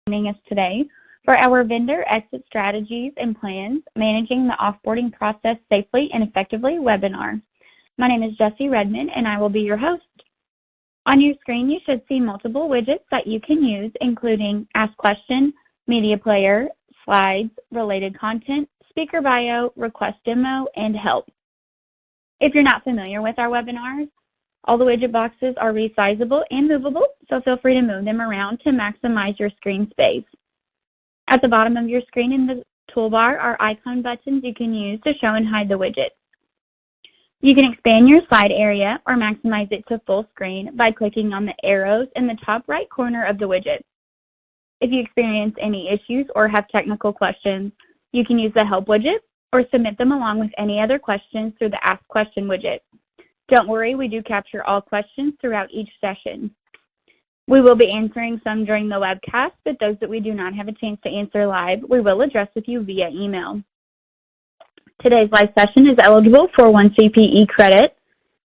joining us today for our vendor exit strategies and plans, managing the offboarding process safely and effectively webinar. My name is Jessie Redmond and I will be your host. On your screen, you should see multiple widgets that you can use, including Ask Question, Media Player, Slides, Related Content, Speaker Bio, Request Demo, and Help. If you're not familiar with our webinars, all the widget boxes are resizable and movable, so feel free to move them around to maximize your screen space. At the bottom of your screen in the toolbar are icon buttons you can use to show and hide the widget. You can expand your slide area or maximize it to full screen by clicking on the arrows in the top right corner of the widget. If you experience any issues or have technical questions, you can use the Help widget or submit them along with any other questions through the Ask Question widget. Don't worry, we do capture all questions throughout each session. We will be answering some during the webcast, but those that we do not have a chance to answer live, we will address with you via email. Today's live session is eligible for 1 CPE credit.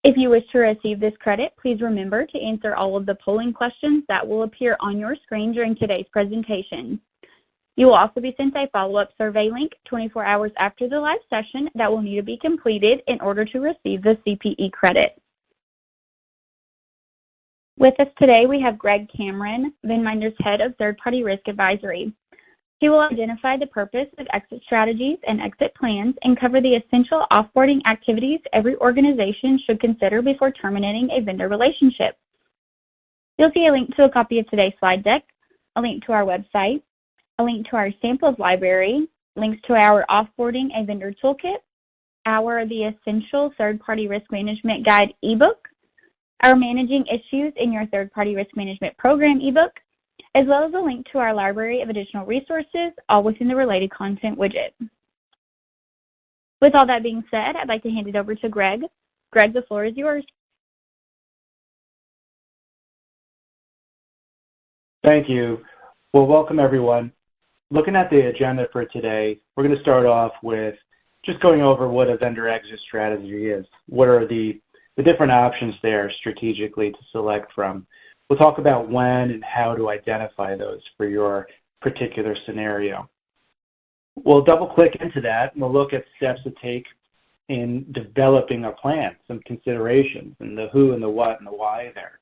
If you wish to receive this credit, please remember to answer all of the polling questions that will appear on your screen during today's presentation. You will also be sent a follow-up survey link 24 hours after the live session that will need to be completed in order to receive the CPE credit. With us today, we have Greg Cameron, VinMinder's Head of Third-Party Risk Advisory. He will identify the purpose of exit strategies and exit plans and cover the essential offboarding activities every organization should consider before terminating a vendor relationship. You'll see a link to a copy of today's slide deck, a link to our website, a link to our samples library, links to our Offboarding a Vendor Toolkit, our The Essential Third-Party Risk Management Guide ebook, our Managing Issues in Your Third-Party Risk Management Program ebook, as well as a link to our library of additional resources, all within the Related Content widget. With all that being said, I'd like to hand it over to Greg. Greg, the floor is yours. Thank you. Well, welcome everyone. Looking at the agenda for today, we're going to start off with just going over what a vendor exit strategy is. What are the different options there strategically to select from? We'll talk about when and how to identify those for your particular scenario. We'll double click into that and we'll look at steps to take in developing a plan, some considerations, and the who and the what and the why there.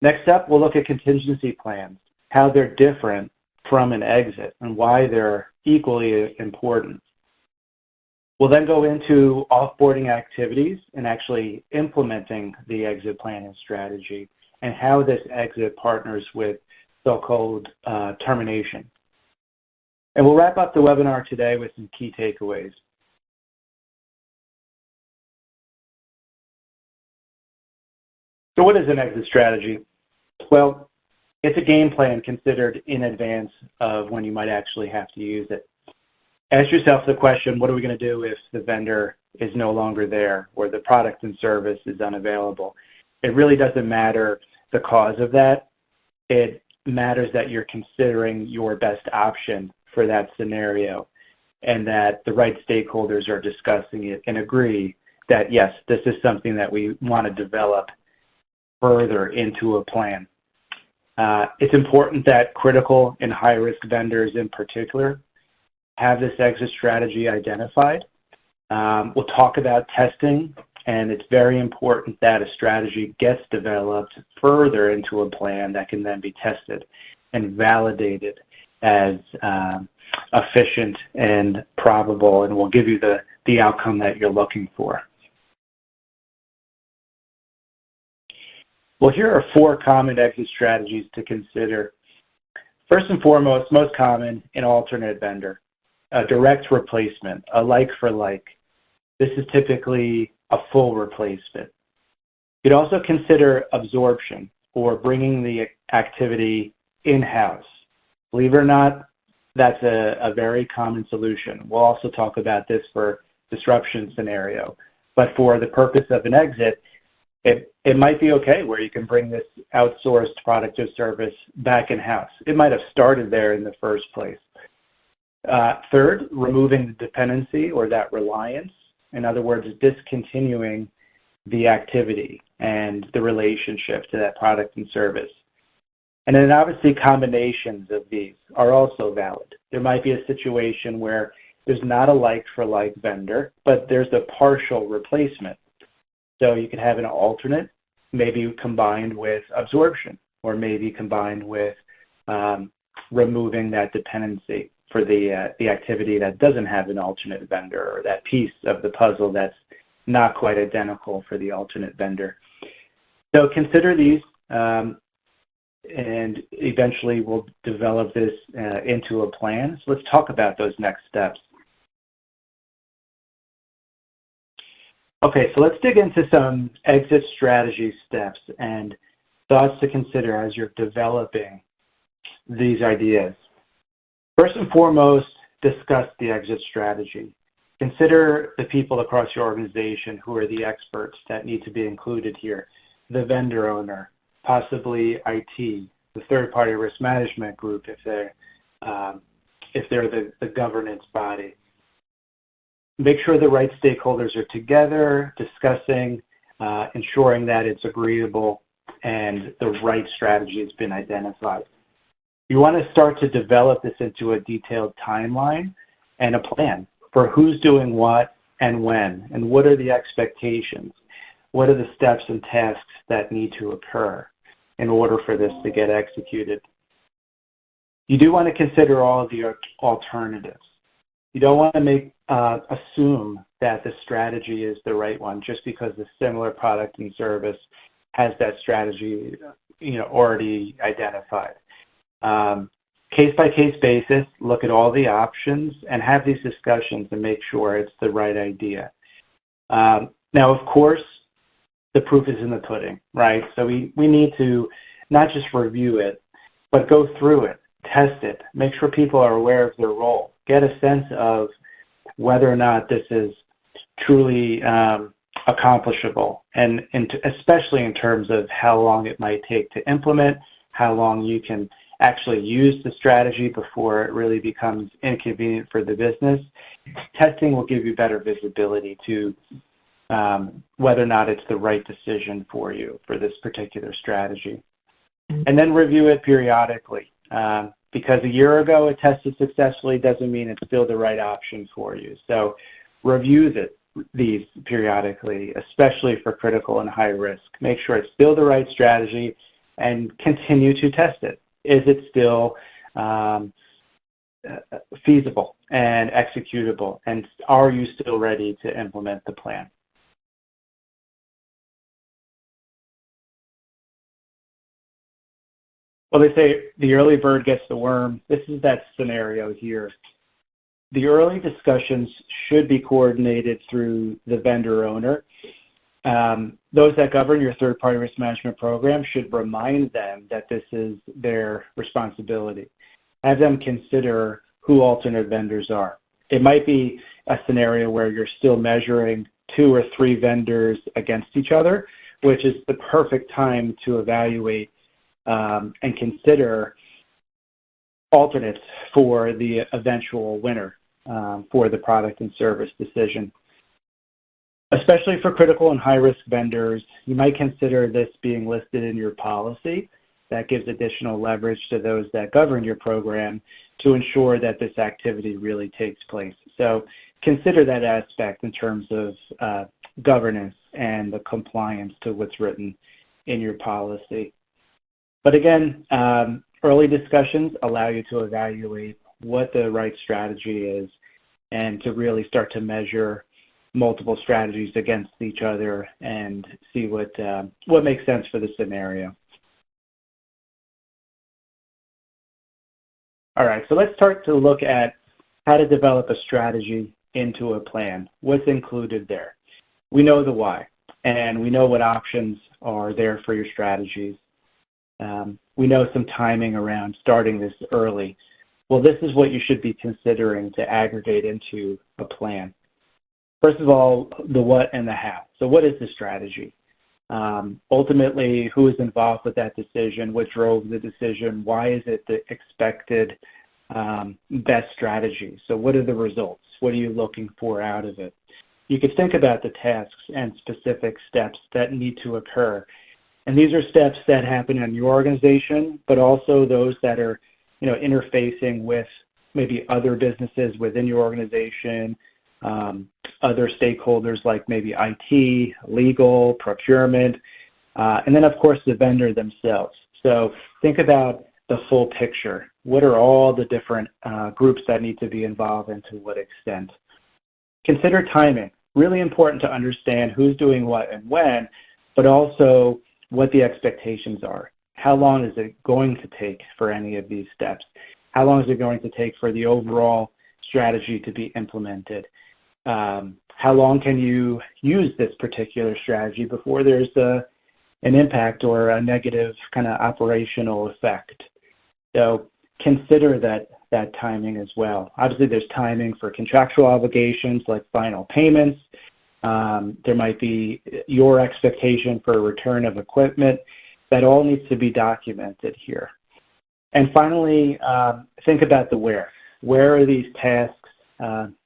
Next up, we'll look at contingency plans, how they're different from an exit and why they're equally important. We'll then go into offboarding activities and actually implementing the exit plan and strategy and how this exit partners with so-called termination. And we'll wrap up the webinar today with some key takeaways. So what is an exit strategy? Well, it's a game plan considered in advance of when you might actually have to use it. Ask yourself the question, what are we going to do if the vendor is no longer there or the product and service is unavailable? It really doesn't matter the cause of that. It matters that you're considering your best option for that scenario and that the right stakeholders are discussing it and agree that, yes, this is something that we want to develop further into a plan. It's important that critical and high-risk vendors in particular have this exit strategy identified. We'll talk about testing, and it's very important that a strategy gets developed further into a plan that can then be tested and validated as efficient and probable, and will give you the outcome that you're looking for. Well, here are 4 common exit strategies to consider. First and foremost, most common, an alternate vendor, a direct replacement, a like for like. This is typically a full replacement. You'd also consider absorption or bringing the activity in-house. Believe it or not, that's a very common solution. We'll also talk about this for disruption scenario, but for the purpose of an exit, it might be okay where you can bring this outsourced product or service back in-house. It might have started there in the first place. Third, removing the dependency or that reliance. In other words, discontinuing the activity and the relationship to that product and service. And then obviously combinations of these are also valid. There might be a situation where there's not a like-for-like vendor, but there's a partial replacement. So you could have an alternate, maybe combined with absorption, or maybe combined with removing that dependency for the activity that doesn't have an alternate vendor, or that piece of the puzzle that's not quite identical for the alternate vendor. So consider these, and eventually we'll develop this into a plan. So let's talk about those next steps. Okay, so let's dig into some exit strategy steps and thoughts to consider as you're developing these ideas. First and foremost, discuss the exit strategy. Consider the people across your organization who are the experts that need to be included here. The vendor owner, possibly IT, the third-party risk management group if they're the governance body. Make sure the right stakeholders are together, discussing, ensuring that it's agreeable and the right strategy has been identified. You want to start to develop this into a detailed timeline and a plan for who's doing what and when, and what are the expectations. What are the steps and tasks that need to occur in order for this to get executed? You do want to consider all of the alternatives. You don't want to assume that the strategy is the right one just because a similar product and service has that strategy, already identified. Case-by-case basis, look at all the options and have these discussions and make sure it's the right idea. Now, of course, the proof is in the pudding, right? So we need to not just review it, but go through it, test it, make sure people are aware of their role, get a sense of whether or not this is truly accomplishable, and especially in terms of how long it might take to implement, how long you can actually use the strategy before it really becomes inconvenient for the business. Testing will give you better visibility to whether or not it's the right decision for you for this particular strategy. And then review it periodically. Because a year ago it tested successfully doesn't mean it's still the right option for you. So review these periodically, especially for critical and high risk. Make sure it's still the right strategy and continue to test it. Is it still feasible and executable? And are you still ready to implement the plan? Well, they say the early bird gets the worm. This is that scenario here. The early discussions should be coordinated through the vendor owner. Those that govern your third-party risk management program should remind them that this is their responsibility. Have them consider who alternate vendors are. It might be a scenario where you're still measuring 2 or 3 vendors against each other, which is the perfect time to evaluate and consider alternates for the eventual winner for the product and service decision. Especially for critical and high-risk vendors, you might consider this being listed in your policy. That gives additional leverage to those that govern your program to ensure that this activity really takes place. So consider that aspect in terms of governance and the compliance to what's written in your policy. But again, early discussions allow you to evaluate what the right strategy is and to really start to measure multiple strategies against each other and see what makes sense for the scenario. All right, so let's start to look at how to develop a strategy into a plan. What's included there? We know the why, and we know what options are there for your strategies. We know some timing around starting this early. Well, this is what you should be considering to aggregate into a plan. First of all, the what and the how. So what is the strategy? Ultimately, who is involved with that decision? What drove the decision? Why is it the expected best strategy? So what are the results? What are you looking for out of it? You could think about the tasks and specific steps that need to occur And these are steps that happen in your organization, but also those that are, interfacing with maybe other businesses within your organization, other stakeholders like maybe IT, legal, procurement, and then of course the vendor themselves. So think about the full picture. What are all the different groups that need to be involved and to what extent? Consider timing. Really important to understand who's doing what and when, but also what the expectations are. How long is it going to take for any of these steps? How long is it going to take for the overall strategy to be implemented? How long can you use this particular strategy before there's an impact or a negative kind of operational effect? So consider that timing as well. Obviously, there's timing for contractual obligations like final payments. There might be your expectation for a return of equipment. That all needs to be documented here. And finally, think about the where. Where are these tasks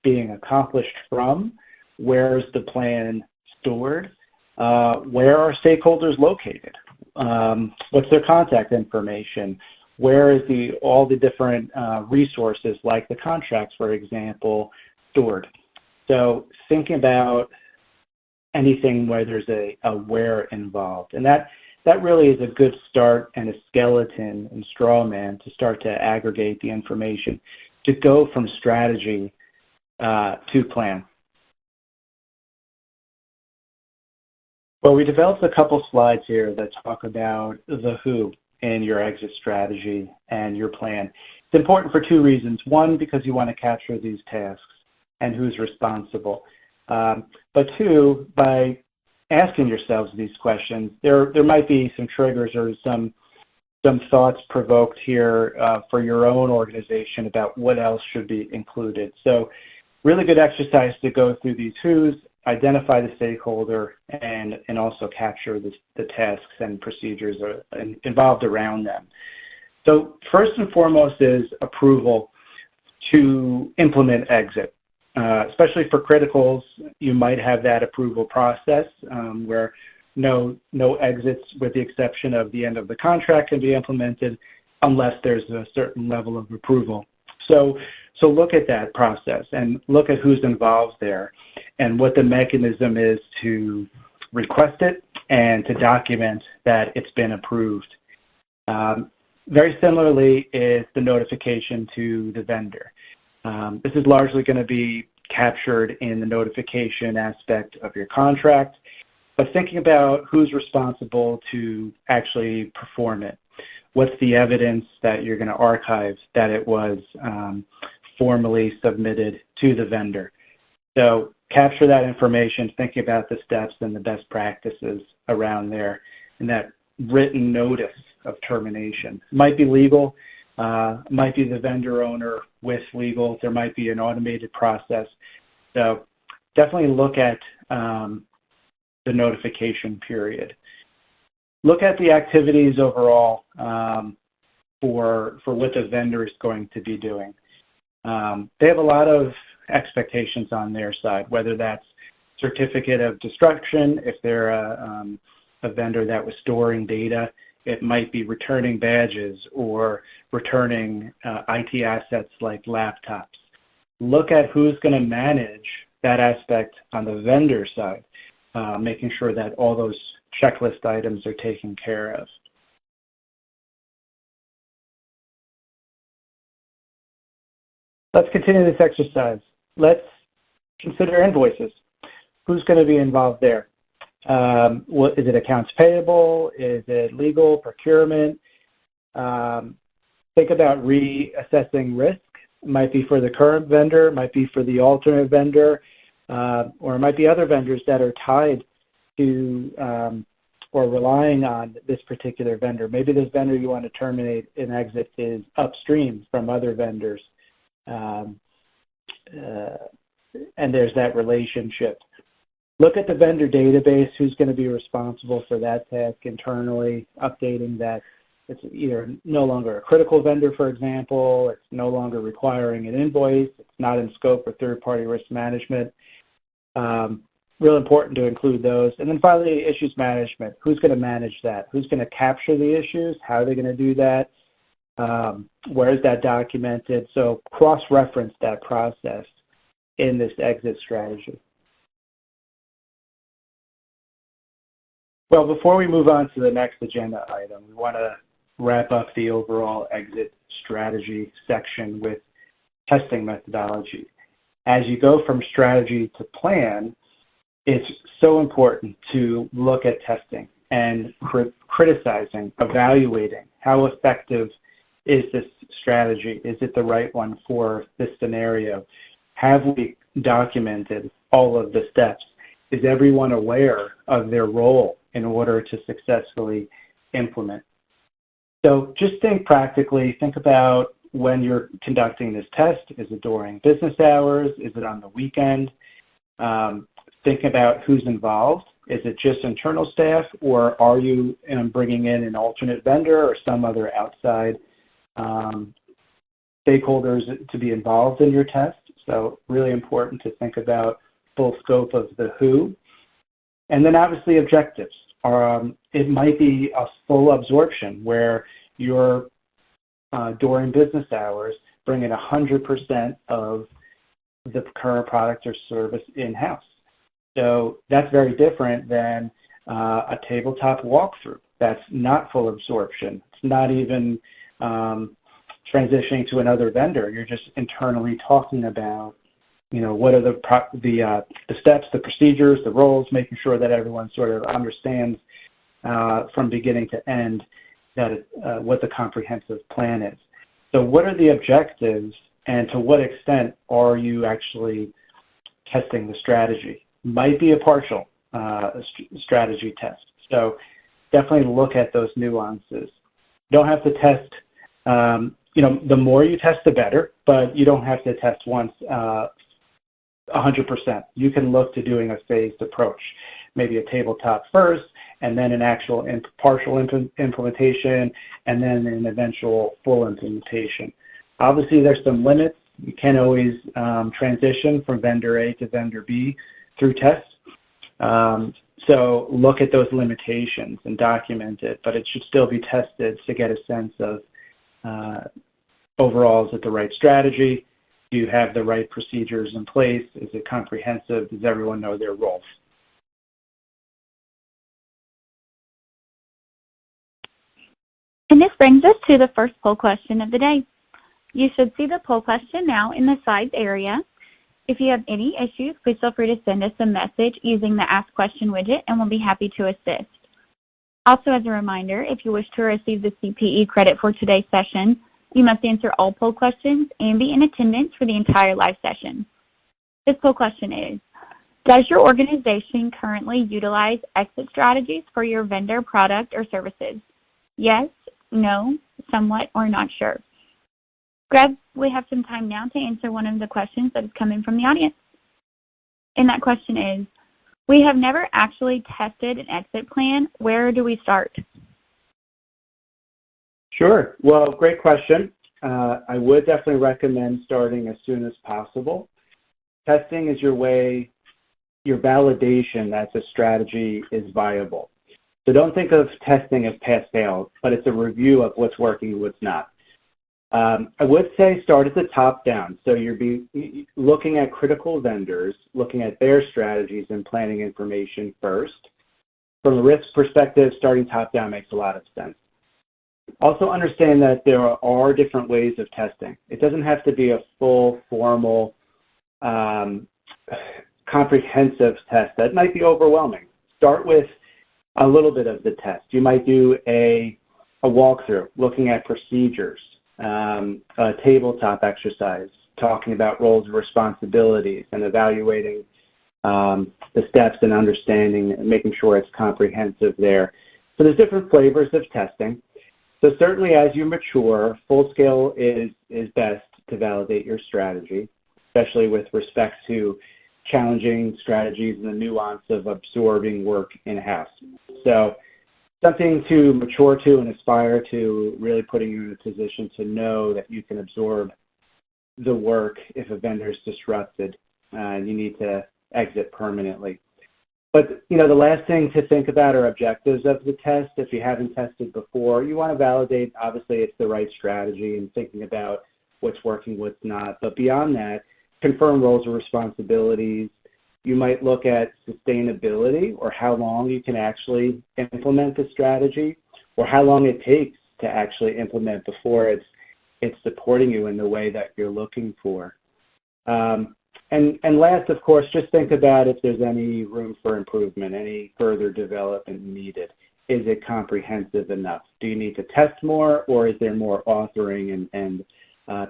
being accomplished from? Where is the plan stored? Where are stakeholders located? What's their contact information? Where is all the different resources, like the contracts, for example, stored? So think about anything where there's a where involved. And that really is a good start and a skeleton and straw man to start to aggregate the information to go from strategy to plan. Well, we developed a couple slides here that talk about the who in your exit strategy and your plan. It's important for two reasons. One, because you want to capture these tasks and who's responsible. But two, by asking yourselves these questions, there might be some triggers or some thoughts provoked here for your own organization about what else should be included. So really good exercise to go through these who's, identify the stakeholder, and also capture the tasks and procedures involved around them. So first and foremost is approval to implement exit. Especially for criticals, you might have that approval process where no exits, with the exception of the end of the contract, can be implemented unless there's a certain level of approval. So look at that process and look at who's involved there and what the mechanism is to request it and to document that it's been approved. Very similarly is the notification to the vendor. This is largely going to be captured in the notification aspect of your contract, but thinking about who's responsible to actually perform it. What's the evidence that you're going to archive that it was formally submitted to the vendor? So capture that information, thinking about the steps and the best practices around there, and that written notice of termination. It might be legal, might be the vendor owner with legal, there might be an automated process. So definitely look at the notification period. Look at the activities overall for what the vendor is going to be doing. They have a lot of expectations on their side, whether that's certificate of destruction, if they're a vendor that was storing data, it might be returning badges or returning IT assets like laptops. Look at who's going to manage that aspect on the vendor side, making sure that all those checklist items are taken care of. Let's continue this exercise. Let's consider invoices. Who's going to be involved there? Is it accounts payable? Is it legal, procurement? Think about reassessing risk. It might be for the current vendor, it might be for the alternate vendor, or it might be other vendors that are tied to or relying on this particular vendor. Maybe this vendor you want to terminate and exit is upstream from other vendors, and there's that relationship. Look at the vendor database, who's going to be responsible for that task internally, updating that it's either no longer a critical vendor, for example, it's no longer requiring an invoice, it's not in scope for third-party risk management. real important to include those. And then finally, issues management. Who's going to manage that? Who's going to capture the issues? How are they going to do that? Where is that documented? So cross-reference that process in this exit strategy. Well, before we move on to the next agenda item, we want to wrap up the overall exit strategy section with testing methodology. As you go from strategy to plan, it's so important to look at testing and criticizing, evaluating how effective is this strategy? Is it the right one for this scenario? Have we documented all of the steps? Is everyone aware of their role in order to successfully implement? So just think practically, think about when you're conducting this test. Is it during business hours? Is it on the weekend? Think about who's involved. Is it just internal staff, or are you bringing in an alternate vendor or some other outside stakeholders to be involved in your test? So really important to think about full scope of the who. And then obviously objectives. It might be a full absorption where you're during business hours bringing 100% of the current product or service in-house. So that's very different than a tabletop walkthrough. That's not full absorption. It's not even transitioning to another vendor. You're just internally talking about, what are the steps, the procedures, the roles, making sure that everyone sort of understands from beginning to end that what the comprehensive plan is. So what are the objectives, and to what extent are you actually testing the strategy? Might be a partial strategy test. So definitely look at those nuances. You don't have to test, the more you test, the better, but you don't have to test once 100%. You can look to doing a phased approach, maybe a tabletop first, and then an actual partial implementation, and then an eventual full implementation. Obviously, there's some limits. You can't always transition from vendor A to vendor B through tests. So look at those limitations and document it, but it should still be tested to get a sense of overall, is it the right strategy? Do you have the right procedures in place? Is it comprehensive? Does everyone know their roles? And this brings us to the first poll question of the day. You should see the poll question now in the slides area. If you have any issues, please feel free to send us a message using the Ask Question widget, and we'll be happy to assist. Also, as a reminder, if you wish to receive the CPE credit for today's session, you must answer all poll questions and be in attendance for the entire live session. This poll question is, does your organization currently utilize exit strategies for your vendor, product, or services? Yes, no, somewhat, or not sure. Greg, we have some time now to answer one of the questions that is coming from the audience. And that question is, we have never actually tested an exit plan. Where do we start? Sure. Well, great question. I would definitely recommend starting as soon as possible. Testing is your validation that the strategy is viable. So don't think of testing as pass-fail, but it's a review of what's working and what's not. I would say start at the top down. So you're looking at critical vendors, looking at their strategies and planning information first. From a risk perspective, starting top down makes a lot of sense. Also understand that there are different ways of testing. It doesn't have to be a full, formal, comprehensive test. That might be overwhelming. Start with a little bit of the test. You might do a walkthrough, looking at procedures, a tabletop exercise, talking about roles and responsibilities and evaluating the steps and understanding and making sure it's comprehensive there. So there's different flavors of testing. So certainly as you mature, full scale is best to validate your strategy, especially with respect to challenging strategies and the nuance of absorbing work in-house. So something to mature to and aspire to, really putting you in a position to know that you can absorb the work if a vendor is disrupted and you need to exit permanently. But, you know, the last thing to think about are objectives of the test. If you haven't tested before, you want to validate, obviously, it's the right strategy and thinking about what's working, what's not. But beyond that, confirm roles and responsibilities. You might look at sustainability, or how long you can actually implement the strategy, or how long it takes to actually implement before it's supporting you in the way that you're looking for. And last, of course, just think about if there's any room for improvement, any further development needed. Is it comprehensive enough? Do you need to test more, or is there more authoring and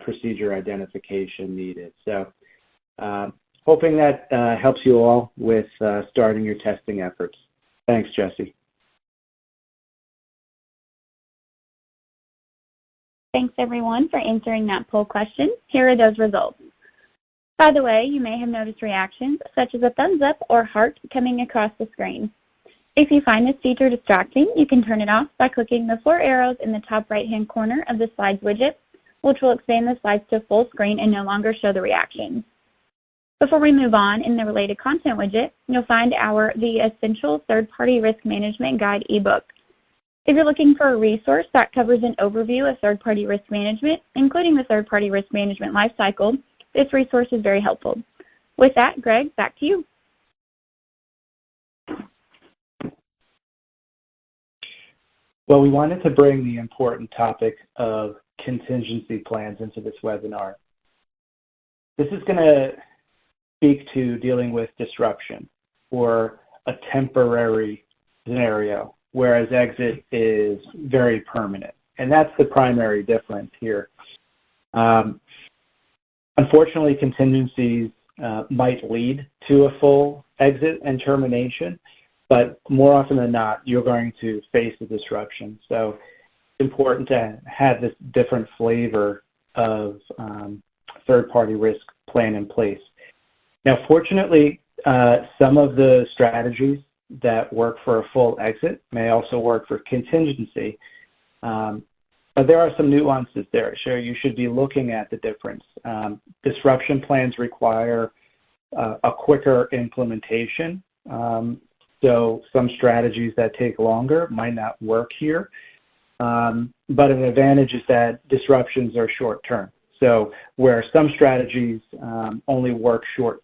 procedure identification needed? So hoping that helps you all with starting your testing efforts. Thanks, Jesse. Thanks, everyone, for answering that poll question. Here are those results. By the way, you may have noticed reactions such as a thumbs up or heart coming across the screen. If you find this feature distracting, you can turn it off by clicking the 4 arrows in the top right-hand corner of the slides widget, which will expand the slides to full screen and no longer show the reactions. Before we move on, in the related content widget, you'll find the Essential Third-Party Risk Management Guide ebook. If you're looking for a resource that covers an overview of third-party risk management, including the third-party risk management lifecycle, this resource is very helpful. With that, Greg, back to you. Well, we wanted to bring the important topic of contingency plans into this webinar. This is going to speak to dealing with disruption or a temporary scenario, whereas exit is very permanent. And that's the primary difference here. Unfortunately, contingencies might lead to a full exit and termination, but more often than not, you're going to face a disruption. So it's important to have this different flavor of third-party risk plan in place. Now, fortunately, some of the strategies that work for a full exit may also work for contingency, but there are some nuances there. So you should be looking at the difference. Disruption plans require a quicker implementation. So some strategies that take longer might not work here. But an advantage is that disruptions are short-term. So where some strategies only work short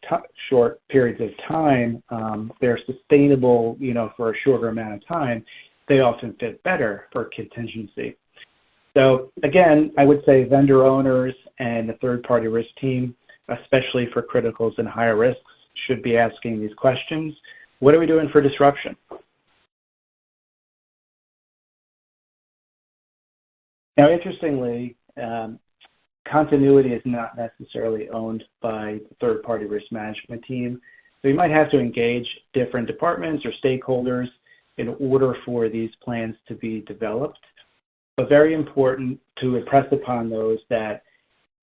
periods of time, they're sustainable, for a shorter amount of time, they often fit better for contingency. So again, I would say vendor owners and the third-party risk team, especially for criticals and higher risks, should be asking these questions. What are we doing for disruption? Now, interestingly, continuity is not necessarily owned by the third-party risk management team. So you might have to engage different departments or stakeholders in order for these plans to be developed. But very important to impress upon those that,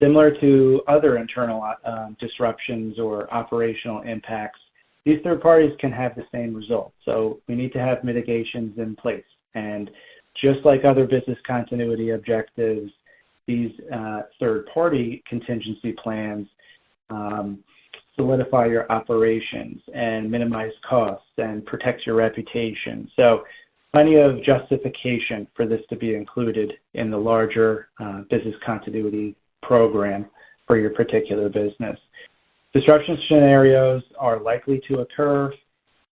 similar to other internal disruptions or operational impacts, these third parties can have the same result. So we need to have mitigations in place. And just like other business continuity objectives, these third-party contingency plans solidify your operations and minimize costs and protect your reputation. So plenty of justification for this to be included in the larger business continuity program for your particular business. Disruption scenarios are likely to occur.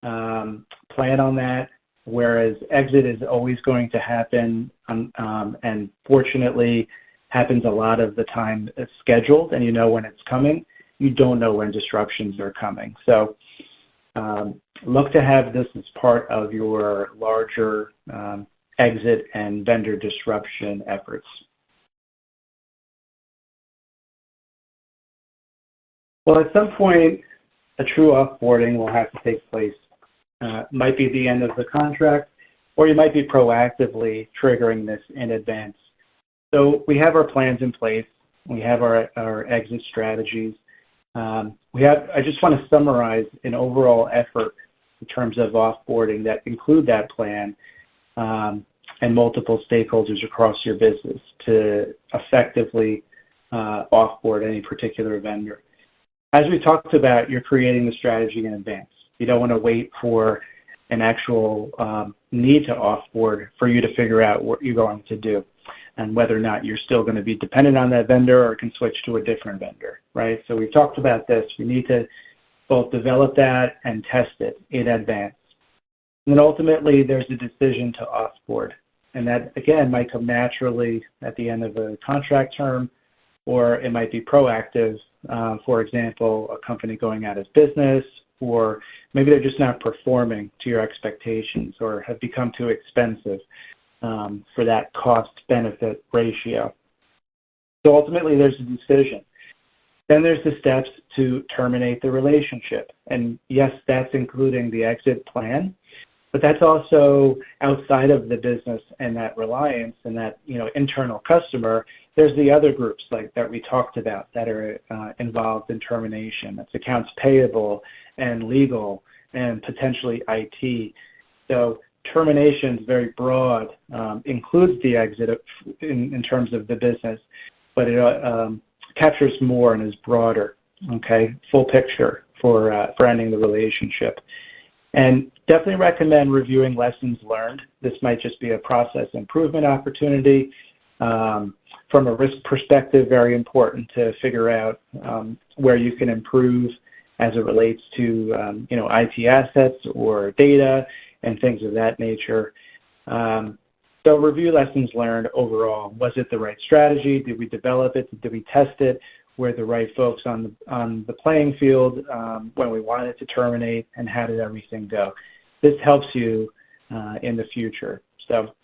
Plan on that, whereas exit is always going to happen, and fortunately happens a lot of the time it's scheduled and you know when it's coming. You don't know when disruptions are coming. So look to have this as part of your larger exit and vendor disruption efforts. Well, at some point, a true offboarding will have to take place. Might be the end of the contract, or you might be proactively triggering this in advance. So we have our plans in place. We have our exit strategies. I just want to summarize an overall effort in terms of offboarding that include that plan and multiple stakeholders across your business to effectively offboard any particular vendor. As we talked about, you're creating the strategy in advance. You don't want to wait for an actual need to offboard for you to figure out what you're going to do and whether or not you're still going to be dependent on that vendor or can switch to a different vendor, right? So we've talked about this. We need to both develop that and test it in advance. And then ultimately, there's a decision to offboard. And that, again, might come naturally at the end of a contract term, or it might be proactive. For example, a company going out of business, or maybe they're just not performing to your expectations or have become too expensive for that cost-benefit ratio. So ultimately, there's a decision. Then there's the steps to terminate the relationship. And yes, that's including the exit plan, but that's also outside of the business and that reliance and that internal customer. There's the other groups like that we talked about that are involved in termination. That's accounts payable and legal and potentially IT. So termination is very broad, includes the exit in terms of the business, but it captures more and is broader, okay, full picture for ending the relationship. And definitely recommend reviewing lessons learned. This might just be a process improvement opportunity. From a risk perspective, very important to figure out where you can improve as it relates to IT assets or data and things of that nature. So review lessons learned overall. Was it the right strategy? Did we develop it? Did we test it? Were the right folks on the playing field when we wanted to terminate, and how did everything go? This helps you in the future. So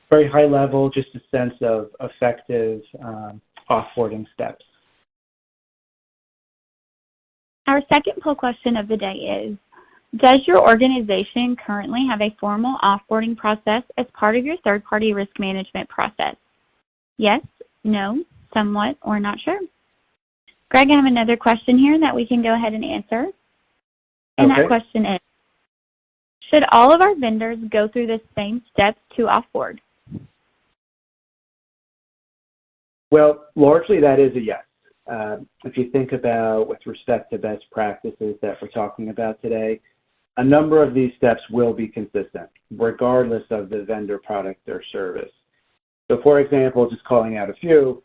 very high level, just a sense of effective offboarding steps. Our second poll question of the day is, does your organization currently have a formal offboarding process as part of your third-party risk management process? Yes, no, somewhat, or not sure. Greg, I have another question here that we can go ahead and answer. And okay. That question is, should all of our vendors go through the same steps to offboard? Well, largely that is a yes. If you think about with respect to best practices that we're talking about today, a number of these steps will be consistent, regardless of the vendor product or service. So for example, just calling out a few,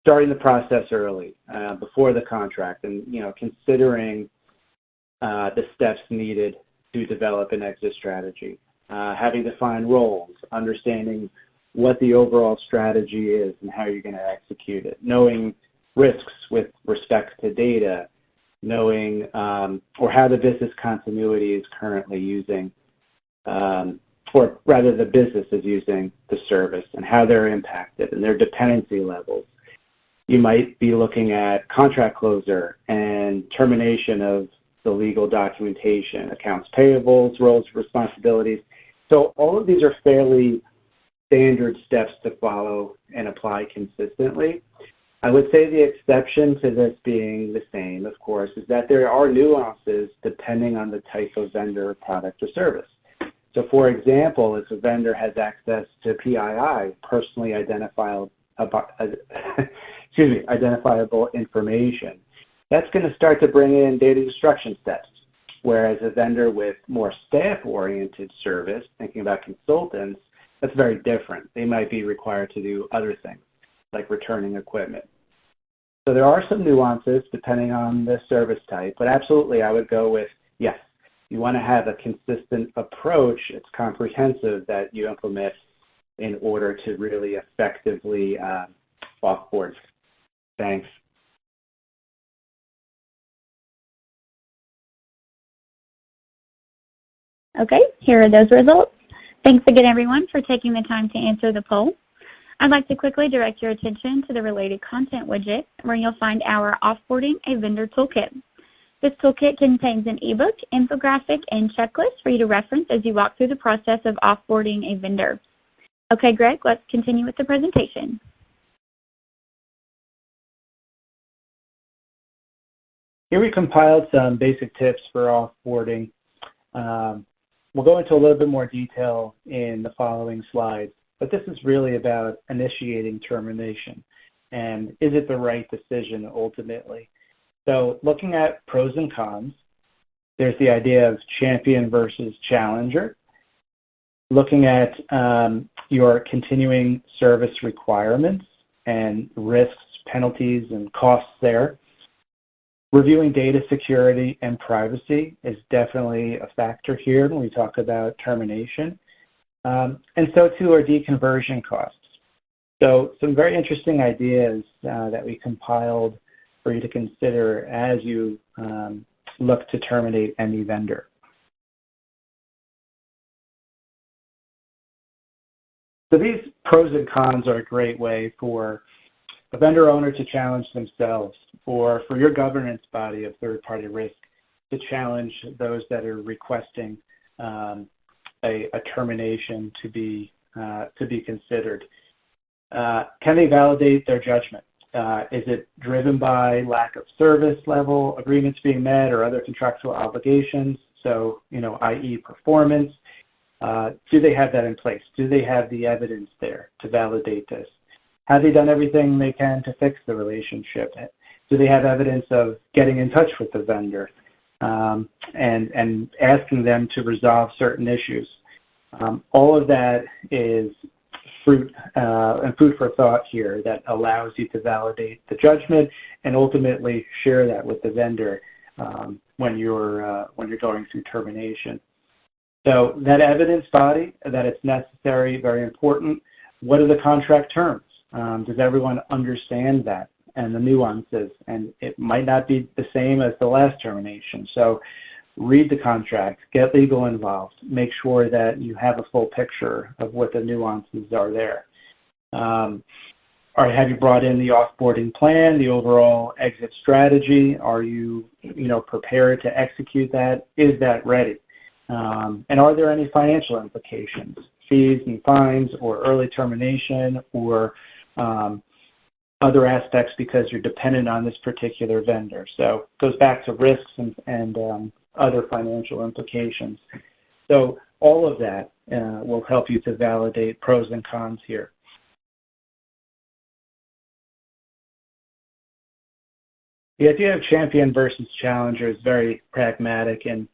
starting the process early, before the contract, and considering the steps needed to develop an exit strategy, having defined roles, understanding what the overall strategy is and how you're going to execute it, knowing risks with respect to data, knowing or how the business continuity is currently using, or rather the business is using the service and how they're impacted and their dependency levels. You might be looking at contract closure and termination of the legal documentation, accounts payables, roles, responsibilities. So all of these are fairly standard steps to follow and apply consistently. I would say the exception to this being the same, of course, is that there are nuances depending on the type of vendor, product, or service. So for example, if a vendor has access to PII, personally identifiable information, that's going to start to bring in data destruction steps. Whereas a vendor with more staff-oriented service, thinking about consultants, that's very different. They might be required to do other things, like returning equipment. So there are some nuances depending on the service type, but absolutely I would go with yes. You want to have a consistent approach. It's comprehensive that you implement in order to really effectively offboard. Thanks. Okay, here are those results. Thanks again, everyone, for taking the time to answer the poll. I'd like to quickly direct your attention to the related content widget, where you'll find our Offboarding a Vendor Toolkit. This toolkit contains an ebook, infographic, and checklist for you to reference as you walk through the process of offboarding a vendor. Okay, Greg, let's continue with the presentation. Here we compiled some basic tips for offboarding. We'll go into a little bit more detail in the following slides, but this is really about initiating termination and is it the right decision ultimately. So looking at pros and cons, There's the idea of champion versus challenger, looking at your continuing service requirements and risks, penalties, and costs there. Reviewing data security and privacy is definitely a factor here when we talk about termination. And so too are deconversion costs. So some very interesting ideas that we compiled for you to consider as you look to terminate any vendor. So these pros and cons are a great way for a vendor owner to challenge themselves, or for your governance body of third-party risk to challenge those that are requesting a termination to be considered. Can they validate their judgment? Is it driven by lack of service level agreements being met or other contractual obligations? So, i.e. performance. Do they have that in place? Do they have the evidence there to validate this? Have they done everything they can to fix the relationship? Do they have evidence of getting in touch with the vendor and asking them to resolve certain issues? All of that is fruit and food for thought here that allows you to validate the judgment and ultimately share that with the vendor when you're going through termination. So that evidence body, that it's necessary, very important. What are the contract terms? Does everyone understand that and the nuances? And it might not be the same as the last termination. So read the contract, get legal involved, make sure that you have a full picture of what the nuances are there. Have you brought in the offboarding plan, the overall exit strategy? Are you, prepared to execute that? Is that ready? And are there any financial implications, fees and fines, or early termination, or other aspects because you're dependent on this particular vendor? So it goes back to risks and other financial implications. So all of that will help you to validate pros and cons here. The idea of champion versus challenger is very pragmatic and,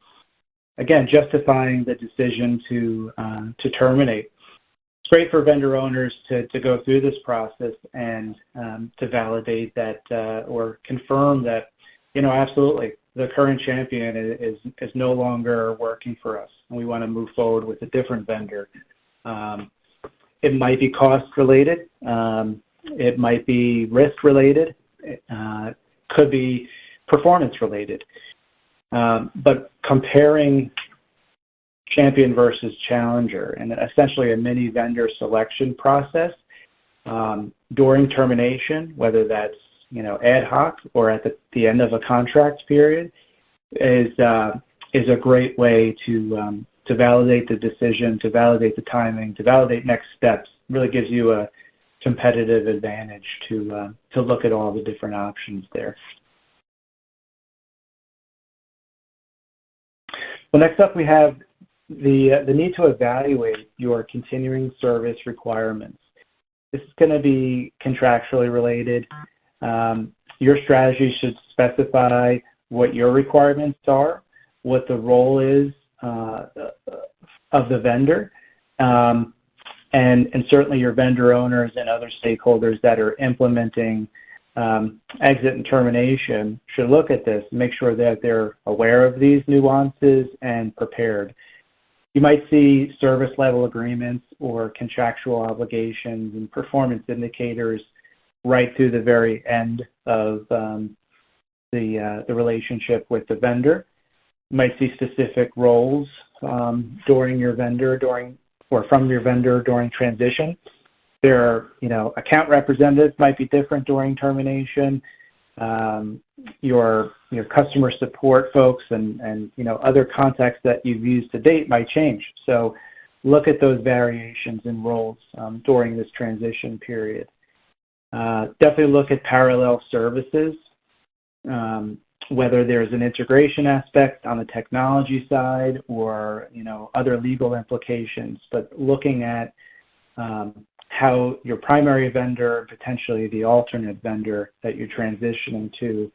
again, justifying the decision to terminate. It's great for vendor owners to go through this process and to validate that or confirm that, absolutely, the current champion is no longer working for us, and we want to move forward with a different vendor. It might be cost-related. It might be risk-related. It could be performance-related. But comparing champion versus challenger and essentially a mini vendor selection process during termination, whether that's ad hoc or at the end of a contract period, is a great way to validate the decision, to validate the timing, to validate next steps. Really gives you a competitive advantage to look at all the different options there. Well, next up we have the need to evaluate your continuing service requirements. This is going to be contractually related. Your strategy should specify what your requirements are, what the role is of the vendor, and certainly your vendor owners and other stakeholders that are implementing exit and termination should look at this and make sure that they're aware of these nuances and prepared. You might see service level agreements or contractual obligations and performance indicators right through the very end of the relationship with the vendor. You might see specific roles during your vendor from your vendor during transition. There are, account representatives might be different during termination. Your customer support folks and other contacts that you've used to date might change. So look at those variations in roles during this transition period. Definitely look at parallel services, whether there's an integration aspect on the technology side or other legal implications, but looking at how your primary vendor, potentially the alternate vendor that you're transitioning to,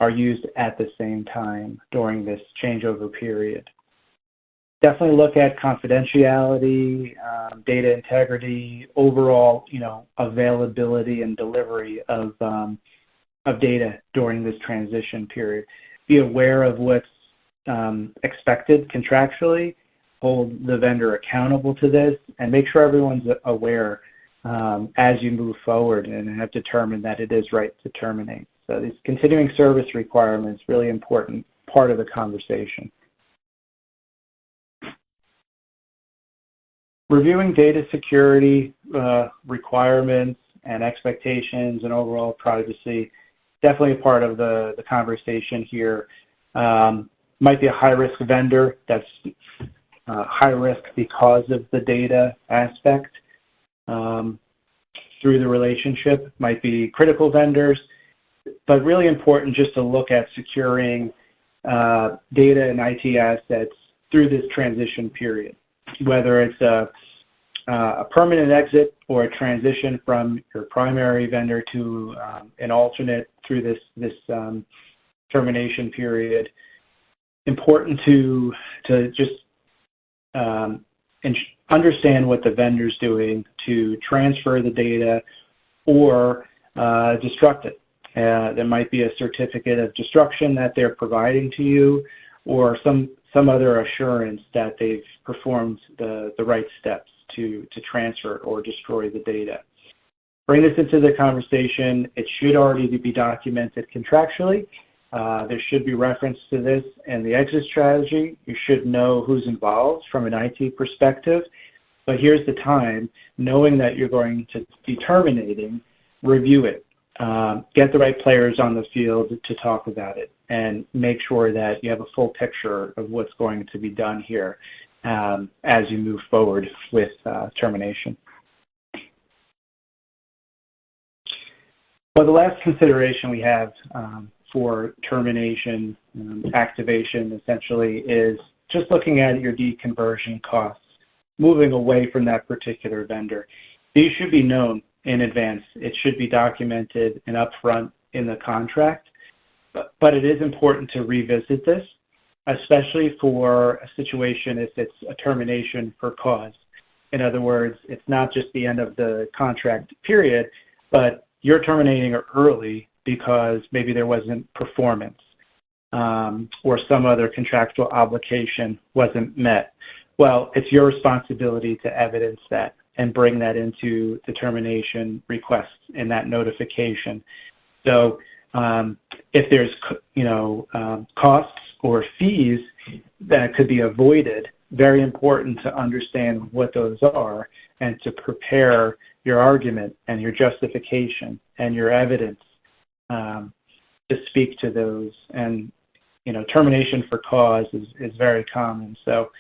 are used at the same time during this changeover period. Definitely look at confidentiality, data integrity, overall, availability and delivery of data during this transition period. Be aware of what's expected contractually, hold the vendor accountable to this, and make sure everyone's aware as you move forward and have determined that it is right to terminate. So these continuing service requirements, really important part of the conversation. Reviewing data security requirements and expectations and overall privacy, definitely a part of the conversation here. Might be a high-risk vendor that's high risk because of the data aspect through the relationship. Might be critical vendors, but really important just to look at securing data and IT assets through this transition period, whether it's a permanent exit or a transition from your primary vendor to an alternate through this termination period. Important to just understand what the vendor's doing to transfer the data or destruct it. There might be a certificate of destruction that they're providing to you, or some other assurance that they've performed the right steps to transfer or destroy the data. Bring this into the conversation. It should already be documented contractually. There should be reference to this in the exit strategy. You should know who's involved from an IT perspective. But here's the time, knowing that you're going to be terminating, review it. Get the right players on the field to talk about it, and make sure that you have a full picture of what's going to be done here as you move forward with termination. Well, the last consideration we have for termination activation essentially is just looking at your deconversion costs, moving away from that particular vendor. These should be known in advance. It should be documented and upfront in the contract, but it is important to revisit this, especially for a situation if it's a termination for cause. In other words, it's not just the end of the contract period, but you're terminating early because maybe there wasn't performance or some other contractual obligation wasn't met. Well, it's your responsibility to evidence that and bring that into the termination request in that notification. So if there's costs or fees that could be avoided, very important to understand what those are and to prepare your argument and your justification and your evidence to speak to those. And termination for cause is very common, so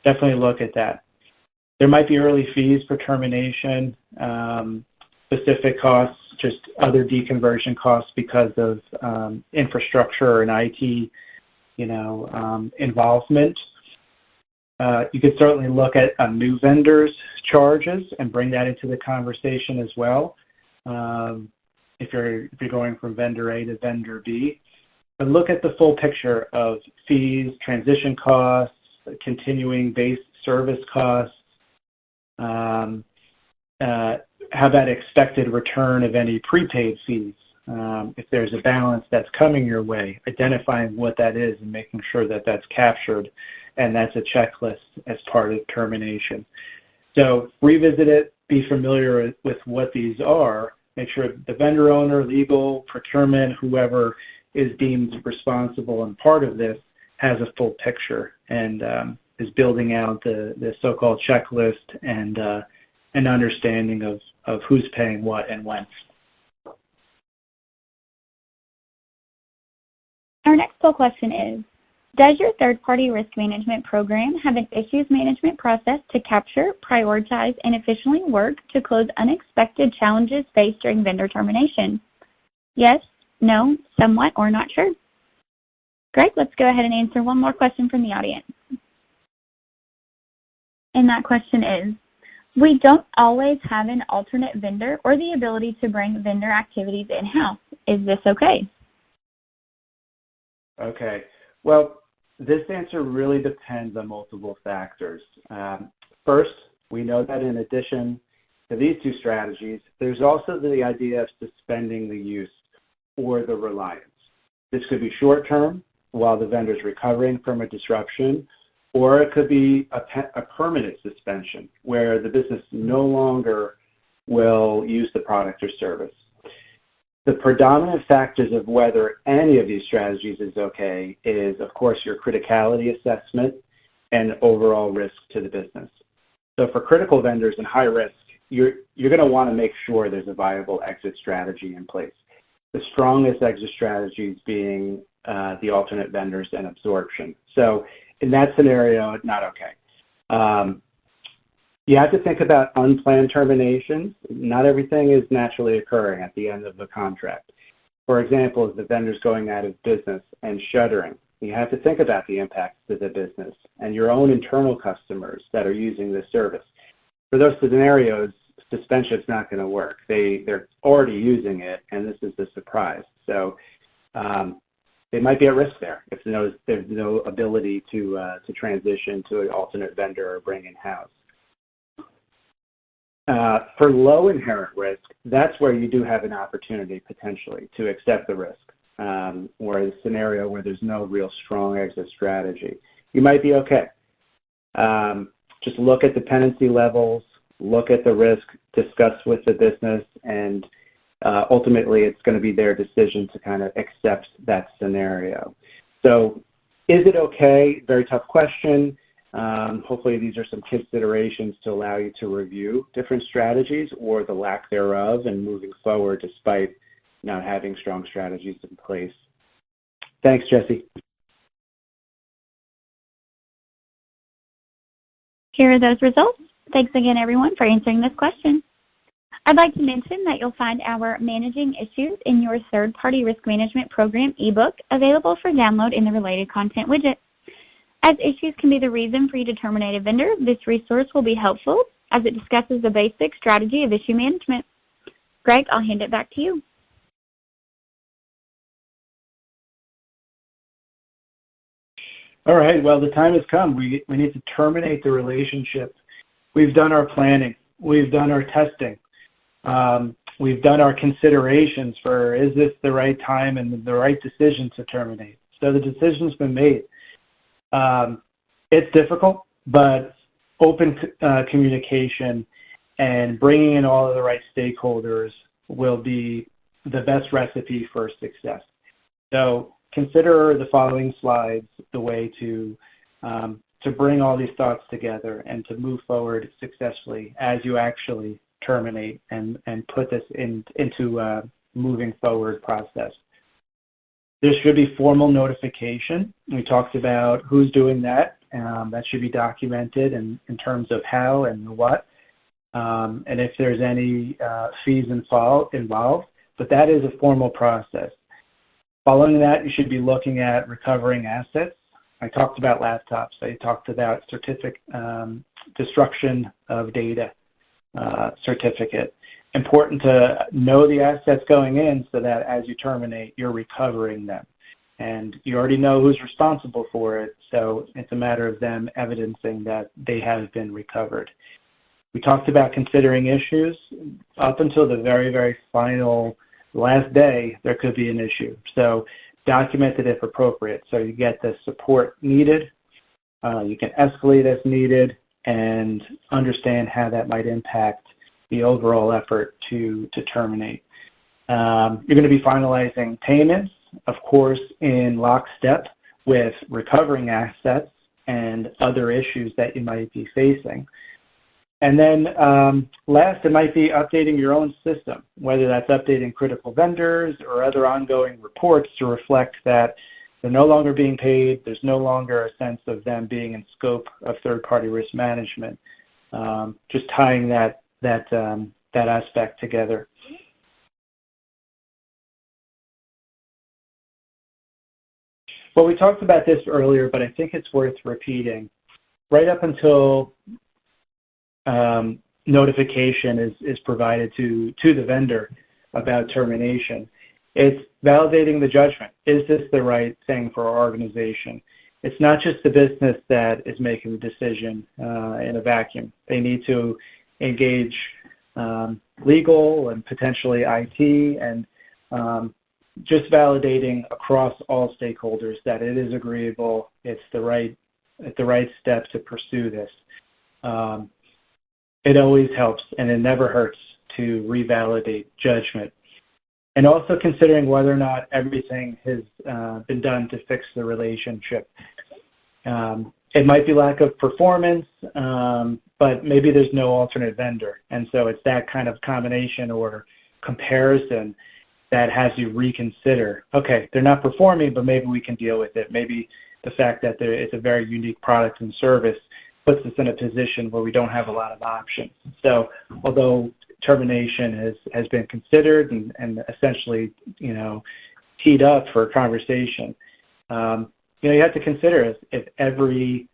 definitely look at that. There might be early fees for termination, specific costs, just other deconversion costs because of infrastructure and IT, involvement. You could certainly look at a new vendor's charges and bring that into the conversation as well. If you're going from vendor A to vendor B, but look at the full picture of fees, transition costs, continuing base service costs. Have that expected return of any prepaid fees. If there's a balance that's coming your way, identifying what that is and making sure that that's captured, and that's a checklist as part of termination. So revisit it, be familiar with what these are, make sure the vendor owner, legal, procurement, whoever is deemed responsible and part of this has a full picture and is building out the so-called checklist and an understanding of who's paying what and when. Our next poll question is, does your third-party risk management program have an issues management process to capture, prioritize, and efficiently work to close unexpected challenges faced during vendor termination? Yes, no, somewhat, or not sure? Great, let's go ahead and answer one more question from the audience. And that question is, we don't always have an alternate vendor or the ability to bring vendor activities in-house. Is this okay? Okay. Well, this answer really depends on multiple factors. First, we know that in addition to these two strategies, there's also the idea of suspending the use or the reliance. This could be short-term while the vendor is recovering from a disruption, or it could be a permanent suspension where the business no longer will use the product or service. The predominant factors of whether any of these strategies is okay is, of course, your criticality assessment and overall risk to the business. So for critical vendors and high risk, you're going to want to make sure there's a viable exit strategy in place. The strongest exit strategies being the alternate vendors and absorption. So in that scenario, not okay. You have to think about unplanned terminations. Not everything is naturally occurring at the end of the contract. For example, if the vendor's going out of business and shuttering, you have to think about the impacts to the business and your own internal customers that are using this service. For those scenarios, suspension is not going to work. They're already using it, and this is a surprise. So they might be at risk there if there's no ability to transition to an alternate vendor or bring in-house. For low inherent risk, that's where you do have an opportunity potentially to accept the risk, or a scenario where there's no real strong exit strategy. You might be okay. Just look at dependency levels, look at the risk, discuss with the business, and ultimately it's going to be their decision to kind of accept that scenario. So is it okay? Very tough question. Hopefully these are some considerations to allow you to review different strategies or the lack thereof and moving forward despite not having strong strategies in place. Thanks, Jesse. Here are those results. Thanks again, everyone, for answering this question. I'd like to mention that you'll find our Managing Issues in Your Third-Party Risk Management Program ebook available for download in the Related Content widget. As issues can be the reason for you to terminate a vendor, this resource will be helpful as it discusses the basic strategy of issue management. Greg, I'll hand it back to you. All right, well, the time has come. We need to terminate the relationship. We've done our planning. We've done our testing. We've done our considerations for, is this the right time and the right decision to terminate? So the decision's been made. It's difficult, but open communication and bringing in all of the right stakeholders will be the best recipe for success. So consider the following slides the way to bring all these thoughts together and to move forward successfully as you actually terminate and put this into a moving forward process. There should be formal notification. We talked about who's doing that. That should be documented in terms of how and what, and if there's any fees involved, but that is a formal process. Following that, you should be looking at recovering assets. I talked about laptops. I talked about destruction of data certificate. Important to know the assets going in so that as you terminate, you're recovering them. And you already know who's responsible for it, so it's a matter of them evidencing that they have been recovered. We talked about considering issues. Up until the very, very final last day, there could be an issue. So document it if appropriate so you get the support needed. You can escalate as needed and understand how that might impact the overall effort to terminate. You're going to be finalizing payments, of course, in lockstep with recovering assets and other issues that you might be facing. And then last, it might be updating your own system, whether that's updating critical vendors or other ongoing reports to reflect that they're no longer being paid, there's no longer a sense of them being in scope of third-party risk management. Just tying that aspect together. Well, we talked about this earlier, but I think it's worth repeating. Right up until notification is provided to the vendor about termination, It's validating the judgment. Is this the right thing for our organization? It's not just the business that is making the decision in a vacuum. They need to engage legal and potentially IT, and just validating across all stakeholders that it is agreeable, it's the right step to pursue this. It always helps, and it never hurts to revalidate judgment. And also considering whether or not everything has been done to fix the relationship. It might be lack of performance, but maybe there's no alternate vendor. And so it's that kind of combination or comparison that has you reconsider, okay, they're not performing, but maybe we can deal with it. Maybe the fact that it's a very unique product and service puts us in a position where we don't have a lot of options. So although termination has been considered and essentially, teed up for a conversation, you have to consider if everything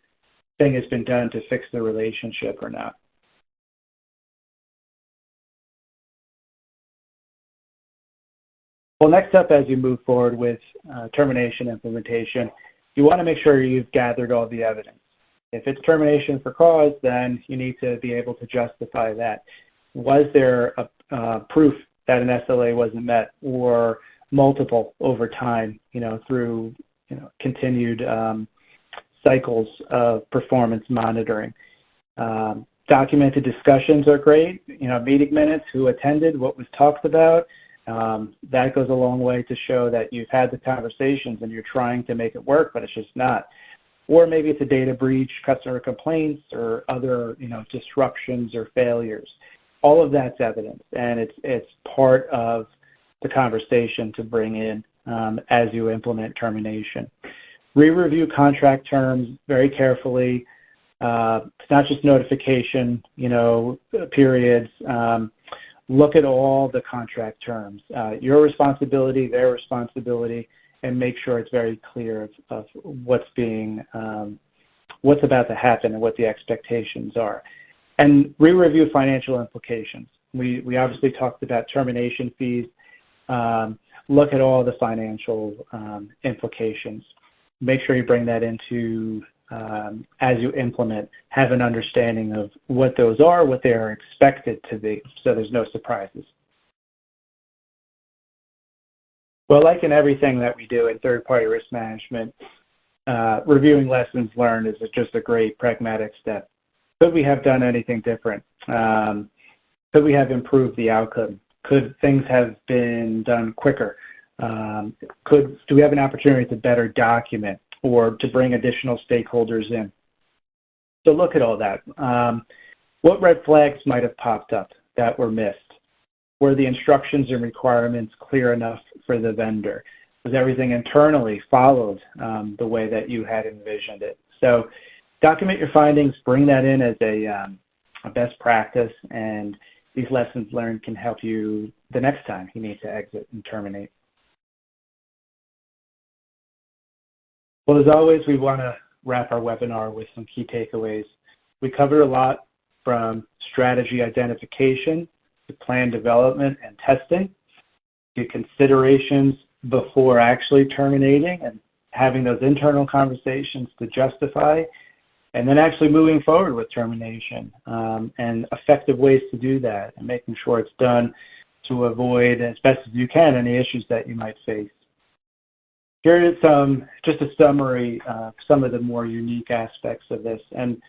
has been done to fix the relationship or not. Well, next up, as you move forward with termination implementation, you want to make sure you've gathered all the evidence. If it's termination for cause, then you need to be able to justify that. Was there a proof that an SLA wasn't met, or multiple over time, through continued cycles of performance monitoring? Documented discussions are great. Meeting minutes, who attended, what was talked about. That goes a long way to show that you've had the conversations and you're trying to make it work, but it's just not. Or maybe it's a data breach, customer complaints, or other disruptions or failures. All of that's evidence, and it's part of the conversation to bring in as you implement termination. Re-review contract terms very carefully. It's not just notification, periods. Look at all the contract terms, your responsibility, their responsibility, and make sure it's very clear of what's about to happen and what the expectations are. And re-review financial implications. We obviously talked about termination fees. Look at all the financial implications. Make sure you bring that into as you implement, have an understanding of what those are, what they are expected to be, so there's no surprises. Well, like in everything that we do in third-party risk management, reviewing lessons learned is just a great pragmatic step. Could we have done anything different? Could we have improved the outcome? Could things have been done quicker? Do we have an opportunity to better document or to bring additional stakeholders in? So look at all that. What red flags might have popped up that were missed? Were the instructions and requirements clear enough for the vendor? Was everything internally followed the way that you had envisioned it? So document your findings, bring that in as a best practice, and these lessons learned can help you the next time you need to exit and terminate. Well, as always, we want to wrap our webinar with some key takeaways. We covered a lot, from strategy identification to plan development and testing, to considerations before actually terminating and having those internal conversations to justify, and then actually moving forward with termination and effective ways to do that, and making sure it's done to avoid, as best as you can, any issues that you might face. Here is just a summary of some of the more unique aspects of this. And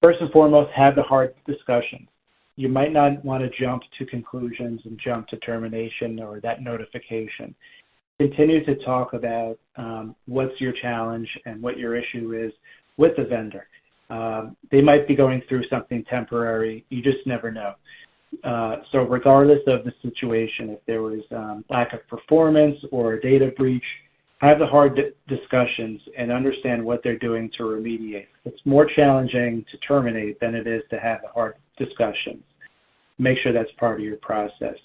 first and foremost, have the hard discussions. You might not want to jump to conclusions and jump to termination or that notification. Continue to talk about what's your challenge and what your issue is with the vendor. They might be going through something temporary. You just never know. So regardless of the situation, if there was lack of performance or a data breach, have the hard discussions and understand what they're doing to remediate. It's more challenging to terminate than it is to have the hard discussions. Make sure that's part of your process.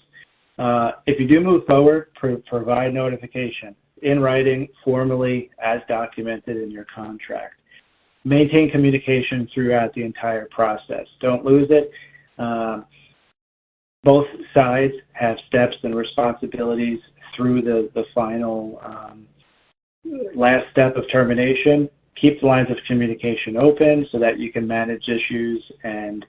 If you do move forward, provide notification in writing, formally, as documented in your contract. Maintain communication throughout the entire process. Don't lose it. Both sides have steps and responsibilities through the final last step of termination. Keep the lines of communication open so that you can manage issues and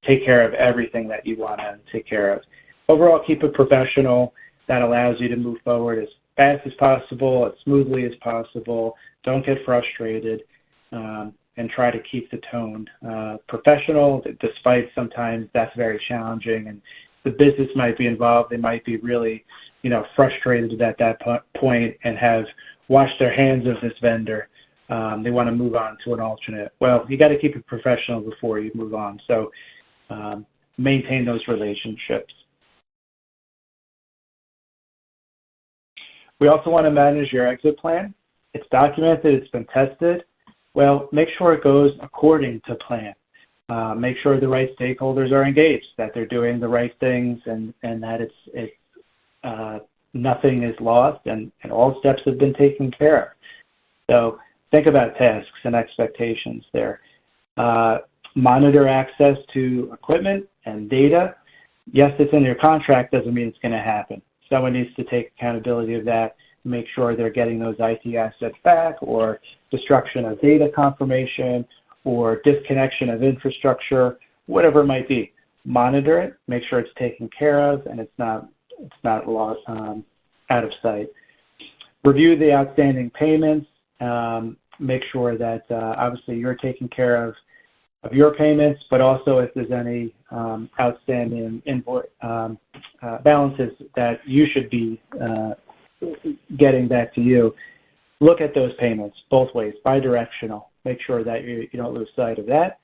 take care of everything that you want to take care of. Overall, keep it professional. That allows you to move forward as fast as possible, as smoothly as possible. Don't get frustrated, and try to keep the tone professional, despite sometimes that's very challenging, and the business might be involved. They might be really, frustrated at that point and have washed their hands of this vendor. They want to move on to an alternate. Well, you got to keep it professional before you move on. So maintain those relationships. We also want to manage your exit plan. It's documented, it's been tested. Well, make sure it goes according to plan. Make sure the right stakeholders are engaged, that they're doing the right things, and that nothing is lost and all steps have been taken care of. So think about tasks and expectations there. Monitor access to equipment and data. Yes, it's in your contract, doesn't mean it's going to happen. Someone needs to take accountability of that, make sure they're getting those IT assets back, or destruction of data confirmation, or disconnection of infrastructure, whatever it might be. Monitor it, make sure it's taken care of, and it's not lost out of sight. Review the outstanding payments. Make sure that obviously you're taking care of your payments, but also if there's any outstanding invoice balances that you should be getting back to you, look at those payments both ways, bi-directional. Make sure that you don't lose sight of that.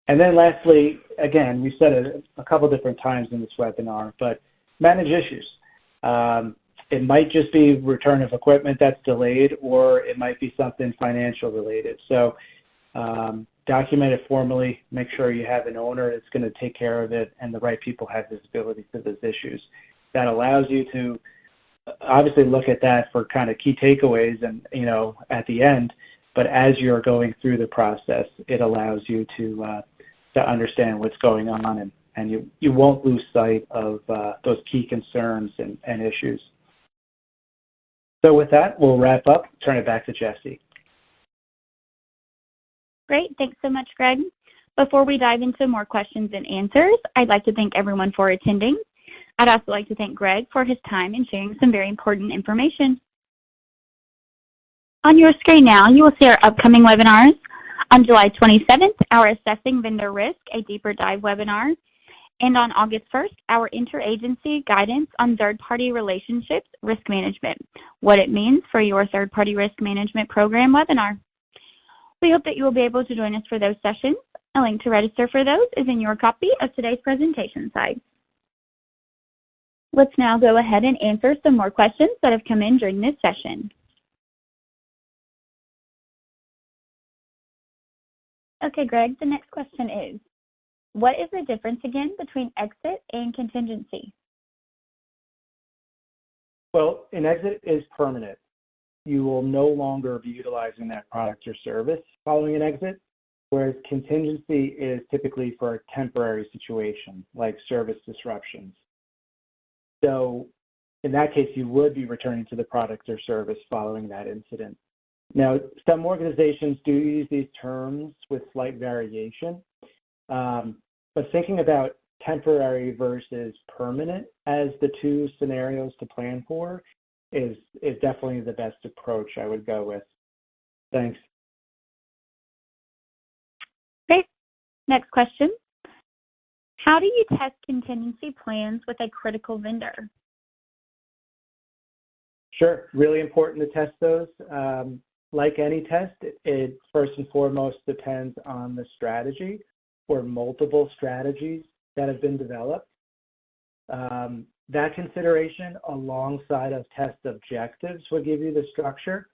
And then lastly, again, we said it a couple different times in this webinar, but manage issues. It might just be return of equipment that's delayed, or it might be something financial related. So document it formally, make sure you have an owner that's going to take care of it, and the right people have visibility to those issues. That allows you to obviously look at that for kind of key takeaways and, at the end, but as you're going through the process, it allows you to understand what's going on, and you won't lose sight of those key concerns and issues. So with that, we'll wrap up, turn it back to Jessie. Great, thanks so much, Greg. Before we dive into more questions and answers, I'd like to thank everyone for attending. I'd also like to thank Greg for his time and sharing some very important information. On your screen now, you will see our upcoming webinars. On July 27th, our Assessing Vendor Risk, a deeper dive webinar. And on August 1st, our Interagency Guidance on Third-Party Relationships Risk Management, what it means for your third-party risk management program webinar. We hope that you will be able to join us for those sessions. A link to register for those is in your copy of today's presentation site. Let's now go ahead and answer some more questions that have come in during this session. Okay, Greg, the next question is, what is the difference again between exit and contingency? Well, an exit is permanent. You will no longer be utilizing that product or service following an exit, whereas contingency is typically for a temporary situation, like service disruptions. So in that case, you would be returning to the product or service following that incident. Now, some organizations do use these terms with slight variation, but thinking about temporary versus permanent as the two scenarios to plan for is definitely the best approach I would go with. Thanks. Great. Next question. How do you test contingency plans with a critical vendor? Sure, really important to test those. Like any test, it first and foremost depends on the strategy or multiple strategies that have been developed. That consideration alongside of test objectives will give you the structure.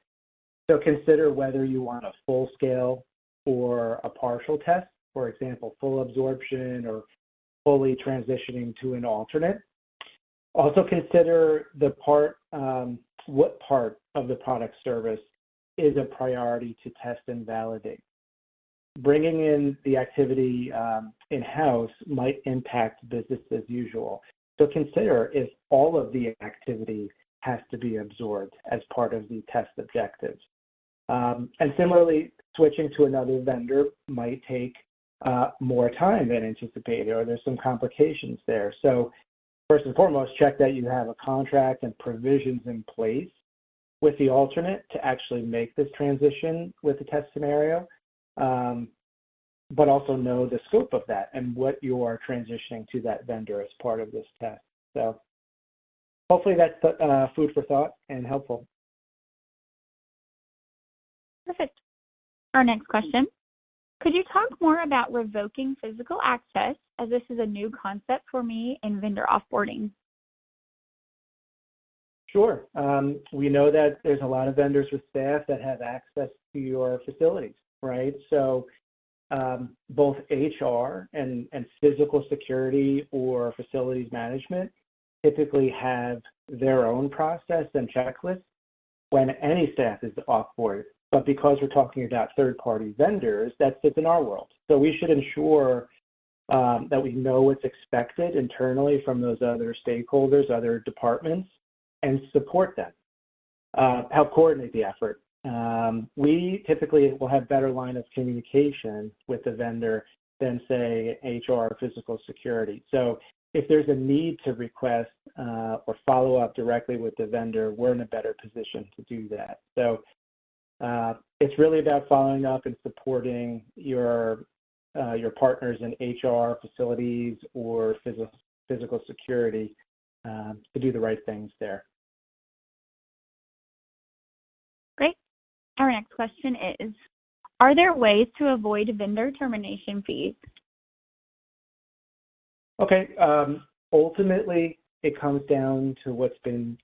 So consider whether you want a full scale or a partial test, for example, full absorption or fully transitioning to an alternate. Also consider the what part of the product service is a priority to test and validate. Bringing in the activity in-house might impact business as usual. So consider if all of the activity has to be absorbed as part of the test objectives. And similarly, switching to another vendor might take more time than anticipated, or there's some complications there. So first and foremost, check that you have a contract and provisions in place with the alternate to actually make this transition with the test scenario, but also know the scope of that and what you are transitioning to that vendor as part of this test. So hopefully that's food for thought and helpful. Perfect. Our next question. Could you talk more about revoking physical access, as this is a new concept for me in vendor offboarding? Sure. We know that there's a lot of vendors with staff that have access to your facilities, right? So both HR and physical security or facilities management typically have their own process and checklist when any staff is offboarded. But because we're talking about third-party vendors, that sits in our world. So we should ensure that we know what's expected internally from those other stakeholders, other departments, and support them. Help coordinate the effort. We typically will have better line of communication with the vendor than, say, HR or physical security. So if there's a need to request or follow up directly with the vendor, we're in a better position to do that. So it's really about following up and supporting your partners in HR, facilities, or physical security to do the right things there. Great. Our next question is, are there ways to avoid vendor termination fees? Okay. Ultimately, it comes down to what's been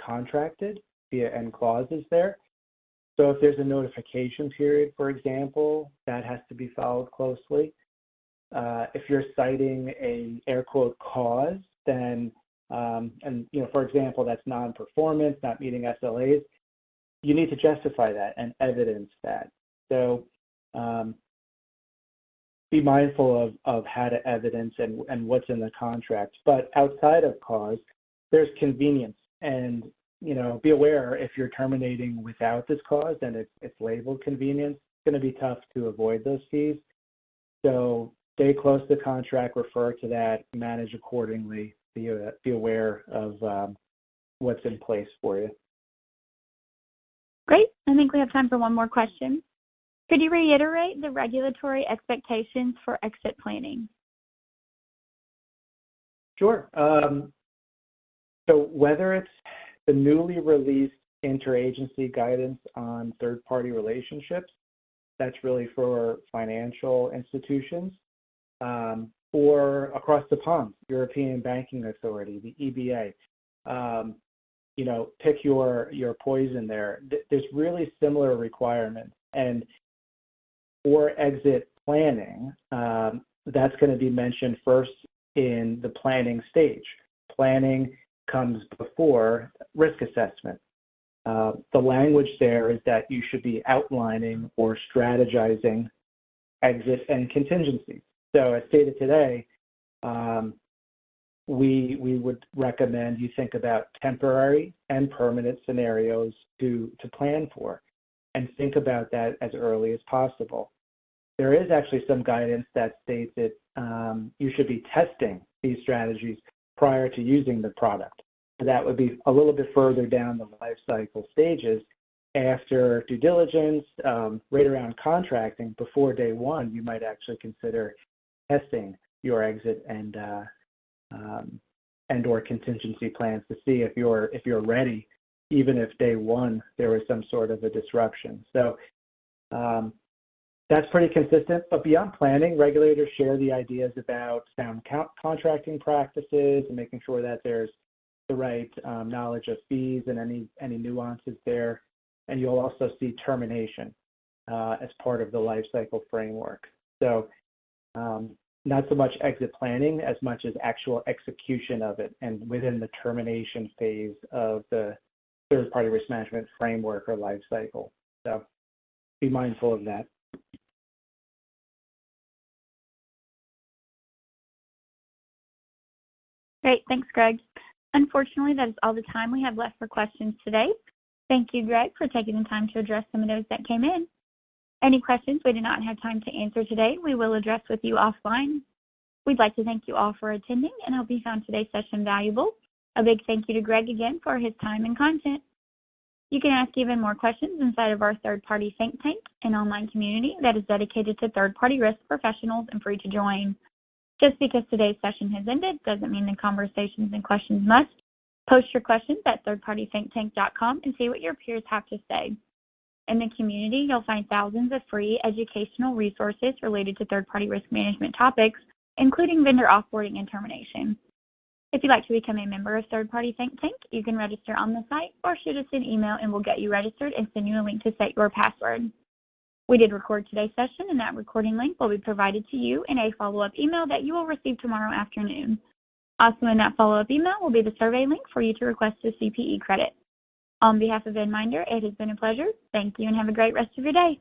contracted via end clauses there. So if there's a notification period, for example, that has to be followed closely. If you're citing a air quote cause, then, and for example, that's non-performance, not meeting SLAs, you need to justify that and evidence that. So be mindful of how to evidence and what's in the contract. But outside of cause, there's convenience. And be aware if you're terminating without this cause and it's labeled convenience, it's going to be tough to avoid those fees. So stay close to the contract, refer to that, manage accordingly, be aware of what's in place for you. Great. I think we have time for one more question. Could you reiterate the regulatory expectations for exit planning? Sure. So whether it's the newly released interagency guidance on third-party relationships, that's really for financial institutions, or across the pond, European Banking Authority, the EBA. Pick your poison there. There's really similar requirements. And for exit planning, that's going to be mentioned first in the planning stage. Planning comes before risk assessment. The language there is that you should be outlining or strategizing exit and contingencies. So as stated today, we would recommend you think about temporary and permanent scenarios to plan for, and think about that as early as possible. There is actually some guidance that states that you should be testing these strategies prior to using the product. So that would be a little bit further down the life cycle stages after due diligence, right around contracting. Before day one, you might actually consider testing your exit and or contingency plans to see if you're ready, even if day one there was some sort of a disruption. So that's pretty consistent. But beyond planning, regulators share the ideas about sound contracting practices and making sure that there's the right knowledge of fees and any nuances there. And you'll also see termination as part of the life cycle framework. So not so much exit planning as much as actual execution of it, and within the termination phase of the third-party risk management framework or life cycle. So be mindful of that. Great. Thanks, Greg. Unfortunately, that is all the time we have left for questions today. Thank you, Greg, for taking the time to address some of those that came in. Any questions we did not have time to answer today, we will address with you offline. We'd like to thank you all for attending and hope you found today's session valuable. A big thank you to Greg again for his time and content. You can ask even more questions inside of our third-party think tank, an online community that is dedicated to third-party risk professionals and free to join. Just because today's session has ended doesn't mean the conversations and questions must. Post your questions at thirdpartythinktank.com and see what your peers have to say. In the community, you'll find thousands of free educational resources related to third-party risk management topics, including vendor offboarding and termination. If you'd like to become a member of Third Party Think Tank, you can register on the site or shoot us an email and we'll get you registered and send you a link to set your password. We did record today's session, and that recording link will be provided to you in a follow-up email that you will receive tomorrow afternoon. Also in that follow-up email will be the survey link for you to request a CPE credit. On behalf of EdMinder, it has been a pleasure. Thank you and have a great rest of your day.